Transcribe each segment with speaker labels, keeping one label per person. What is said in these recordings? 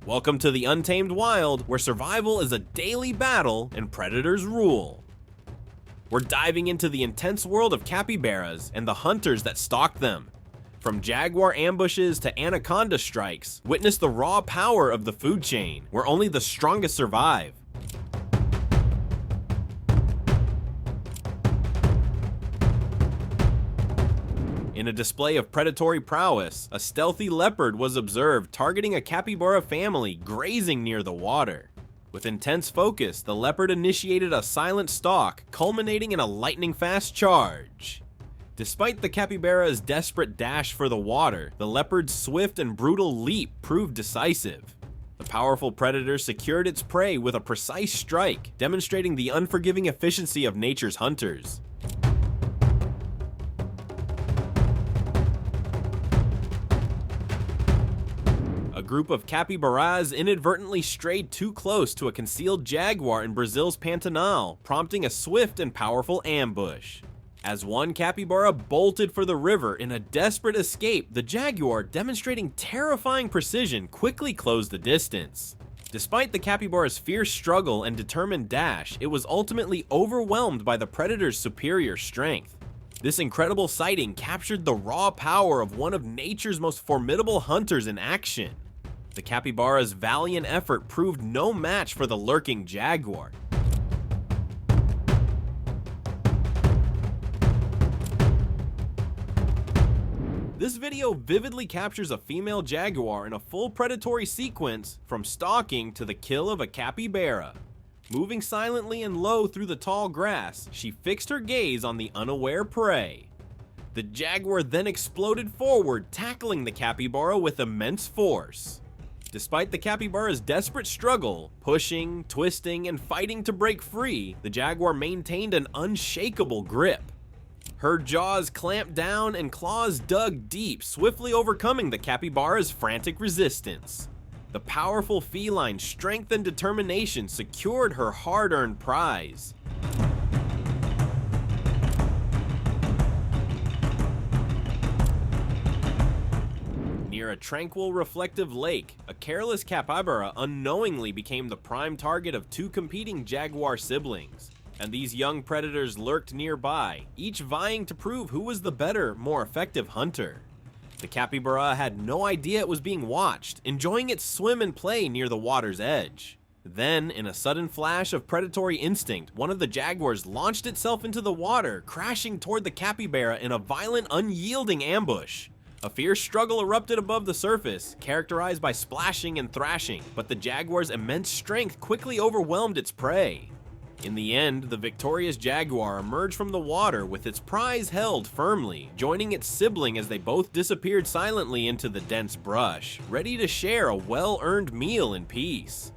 Speaker 1: Welcome to the untamed wild, where survival is a daily battle and predators rule. We're diving into the intense world of capybaras and the hunters that stalk them. From jaguar ambushes to anaconda strikes, witness the raw power of the food chain, where only the strongest survive. In a display of predatory prowess, a stealthy leopard was observed targeting a capybara family grazing near the water. With intense focus, the leopard initiated a silent stalk, culminating in a lightning-fast charge. Despite the capybara's desperate dash for the water, the leopard's swift and brutal leap proved decisive. The powerful predator secured its prey with a precise strike, demonstrating the unforgiving efficiency of nature's hunters. A group of capybaras inadvertently strayed too close to a concealed jaguar in Brazil's Pantanal, prompting a swift and powerful ambush. As one capybara bolted for the river in a desperate escape, the jaguar, demonstrating terrifying precision, quickly closed the distance. Despite the capybara's fierce struggle and determined dash, it was ultimately overwhelmed by the predator's superior strength. This incredible sighting captured the raw power of one of nature's most formidable hunters in action. The capybara's valiant effort proved no match for the lurking jaguar. This video vividly captures a female jaguar in a full predatory sequence, from stalking to the kill of a capybara. Moving silently and low through the tall grass, she fixed her gaze on the unaware prey. The jaguar then exploded forward, tackling the capybara with immense force. Despite the capybara's desperate struggle, pushing, twisting, and fighting to break free, the jaguar maintained an unshakable grip. Her jaws clamped down and claws dug deep, swiftly overcoming the capybara's frantic resistance. The powerful feline's strength and determination secured her hard-earned prize. Near a tranquil, reflective lake, a careless capybara unknowingly became the prime target of two competing jaguar siblings, and these young predators lurked nearby, each vying to prove who was the better, more effective hunter. The capybara had no idea it was being watched, enjoying its swim and play near the water's edge. Then, in a sudden flash of predatory instinct, one of the jaguars launched itself into the water, crashing toward the capybara in a violent, unyielding ambush. A fierce struggle erupted above the surface, characterized by splashing and thrashing, but the jaguar's immense strength quickly overwhelmed its prey. In the end, the victorious jaguar emerged from the water with its prize held firmly, joining its sibling as they both disappeared silently into the dense brush, ready to share a well-earned meal in peace.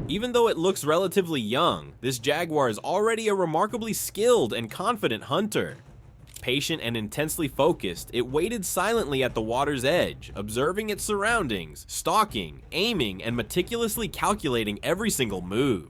Speaker 1: Even though it looks relatively young, this jaguar is already a remarkably skilled and confident hunter. Patient and intensely focused, it waited silently at the water's edge, observing its surroundings, stalking, aiming, and meticulously calculating every single move.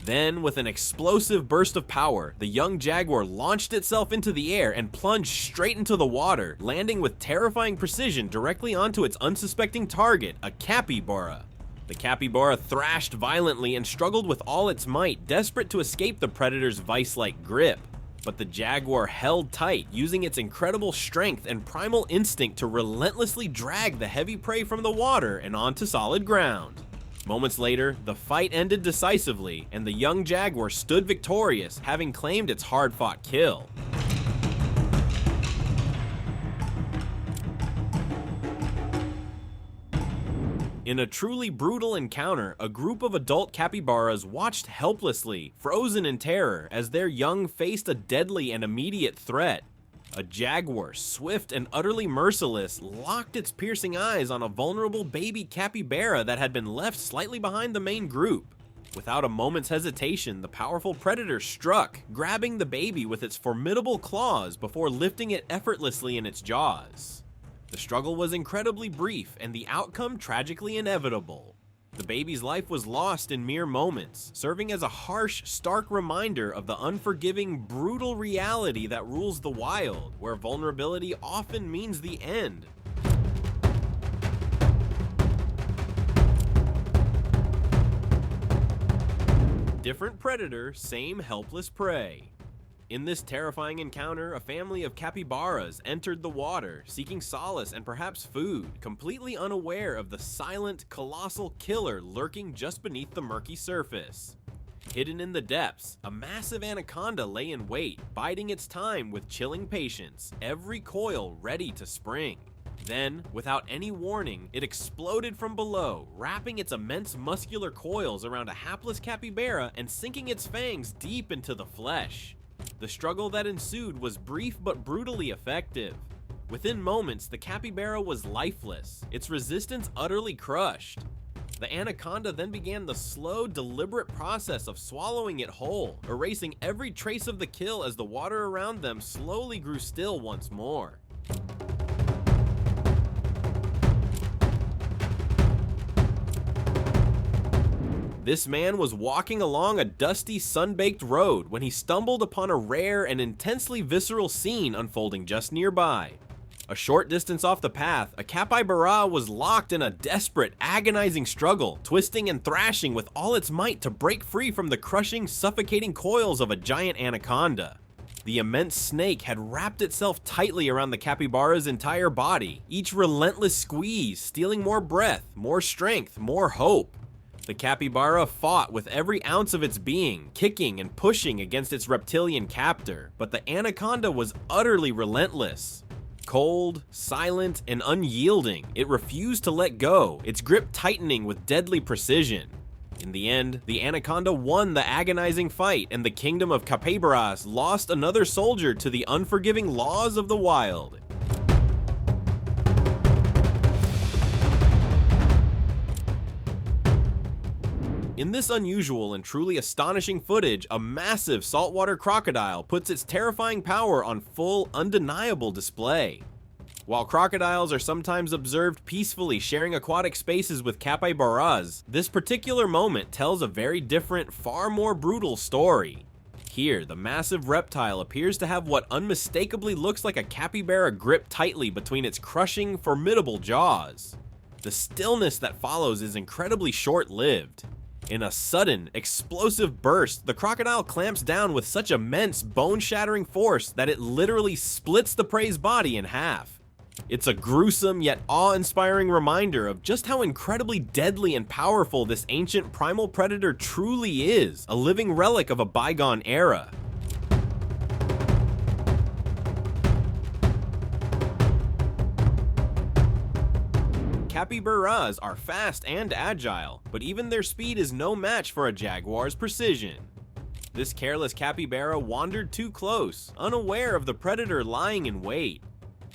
Speaker 1: Then, with an explosive burst of power, the young jaguar launched itself into the air and plunged straight into the water, landing with terrifying precision directly onto its unsuspecting target, a capybara. The capybara thrashed violently and struggled with all its might, desperate to escape the predator's vice-like grip. But the jaguar held tight, using its incredible strength and primal instinct to relentlessly drag the heavy prey from the water and onto solid ground. Moments later, the fight ended decisively, and the young jaguar stood victorious, having claimed its hard-fought kill. In a truly brutal encounter, a group of adult capybaras watched helplessly, frozen in terror, as their young faced a deadly and immediate threat. A jaguar, swift and utterly merciless, locked its piercing eyes on a vulnerable baby capybara that had been left slightly behind the main group. Without a moment's hesitation, the powerful predator struck, grabbing the baby with its formidable claws before lifting it effortlessly in its jaws. The struggle was incredibly brief, and the outcome tragically inevitable. The baby's life was lost in mere moments, serving as a harsh, stark reminder of the unforgiving, brutal reality that rules the wild, where vulnerability often means the end. Different predator, same helpless prey. In this terrifying encounter, a family of capybaras entered the water, seeking solace and perhaps food, completely unaware of the silent, colossal killer lurking just beneath the murky surface. Hidden in the depths, a massive anaconda lay in wait, biding its time with chilling patience, every coil ready to spring. Then, without any warning, it exploded from below, wrapping its immense muscular coils around a hapless capybara and sinking its fangs deep into the flesh. The struggle that ensued was brief but brutally effective. Within moments, the capybara was lifeless, its resistance utterly crushed. The anaconda then began the slow, deliberate process of swallowing it whole, erasing every trace of the kill as the water around them slowly grew still once more. This man was walking along a dusty, sun-baked road when he stumbled upon a rare and intensely visceral scene unfolding just nearby. A short distance off the path, a capybara was locked in a desperate, agonizing struggle, twisting and thrashing with all its might to break free from the crushing, suffocating coils of a giant anaconda. The immense snake had wrapped itself tightly around the capybara's entire body, each relentless squeeze stealing more breath, more strength, more hope. The capybara fought with every ounce of its being, kicking and pushing against its reptilian captor, but the anaconda was utterly relentless. Cold, silent, and unyielding, it refused to let go, its grip tightening with deadly precision. In the end, the anaconda won the agonizing fight, and the kingdom of capybaras lost another soldier to the unforgiving laws of the wild. In this unusual and truly astonishing footage, a massive saltwater crocodile puts its terrifying power on full, undeniable display. While crocodiles are sometimes observed peacefully sharing aquatic spaces with capybaras, this particular moment tells a very different, far more brutal story. Here, the massive reptile appears to have what unmistakably looks like a capybara gripped tightly between its crushing, formidable jaws. The stillness that follows is incredibly short-lived. In a sudden, explosive burst, the crocodile clamps down with such immense, bone-shattering force that it literally splits the prey's body in half. It's a gruesome yet awe-inspiring reminder of just how incredibly deadly and powerful this ancient primal predator truly is, a living relic of a bygone era. Capybaras are fast and agile, but even their speed is no match for a jaguar's precision. This careless capybara wandered too close, unaware of the predator lying in wait.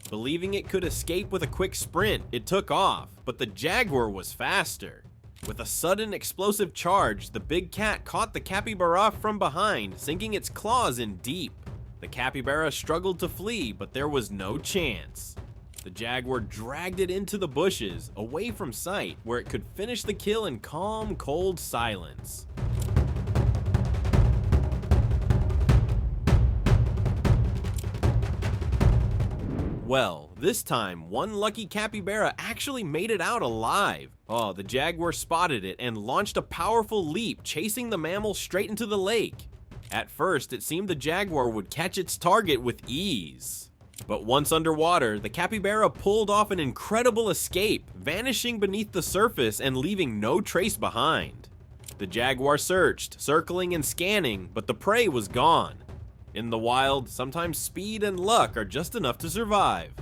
Speaker 1: Believing it could escape with a quick sprint, it took off, but the jaguar was faster. With a sudden explosive charge, the big cat caught the capybara from behind, sinking its claws in deep. The capybara struggled to flee, but there was no chance. The jaguar dragged it into the bushes, away from sight, where it could finish the kill in calm, cold silence. Well, this time, one lucky capybara actually made it out alive. Oh, the jaguar spotted it and launched a powerful leap, chasing the mammal straight into the lake. At first, it seemed the jaguar would catch its target with ease. But once underwater, the capybara pulled off an incredible escape, vanishing beneath the surface and leaving no trace behind. The jaguar searched, circling and scanning, but the prey was gone. In the wild, sometimes speed and luck are just enough to survive.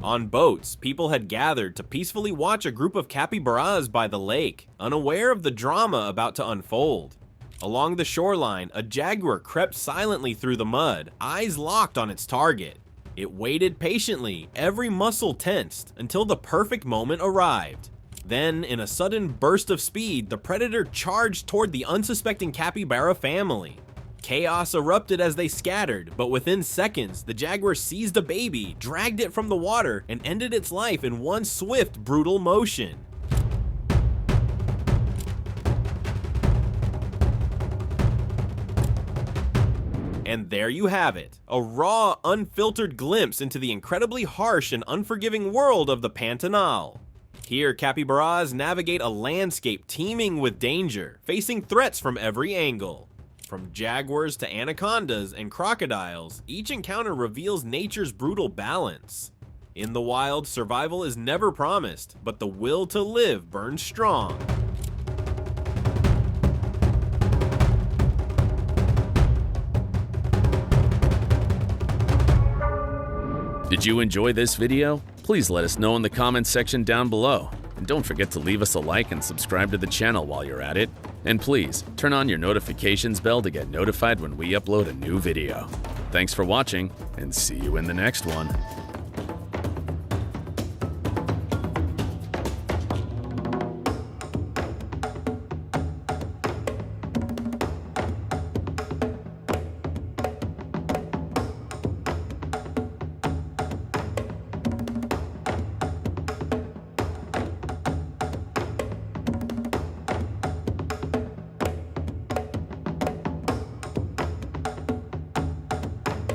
Speaker 1: On boats, people had gathered to peacefully watch a group of capybaras by the lake, unaware of the drama about to unfold. Along the shoreline, a jaguar crept silently through the mud, eyes locked on its target. It waited patiently, every muscle tensed, until the perfect moment arrived. Then, in a sudden burst of speed, the predator charged toward the unsuspecting capybara family. Chaos erupted as they scattered, but within seconds, the jaguar seized a baby, dragged it from the water, and ended its life in one swift, brutal motion. And there you have it, a raw, unfiltered glimpse into the incredibly harsh and unforgiving world of the Pantanal. Here, capybaras navigate a landscape teeming with danger, facing threats from every angle. From jaguars to anacondas and crocodiles, each encounter reveals nature's brutal balance. In the wild, survival is never promised, but the will to live burns strong.
Speaker 2: Did you enjoy this video? Please let us know in the comments section down below. And don't forget to leave us a like and subscribe to the channel while you're at it. And please, turn on your notifications bell to get notified when we upload a new video. Thanks for watching, and see you in the next one.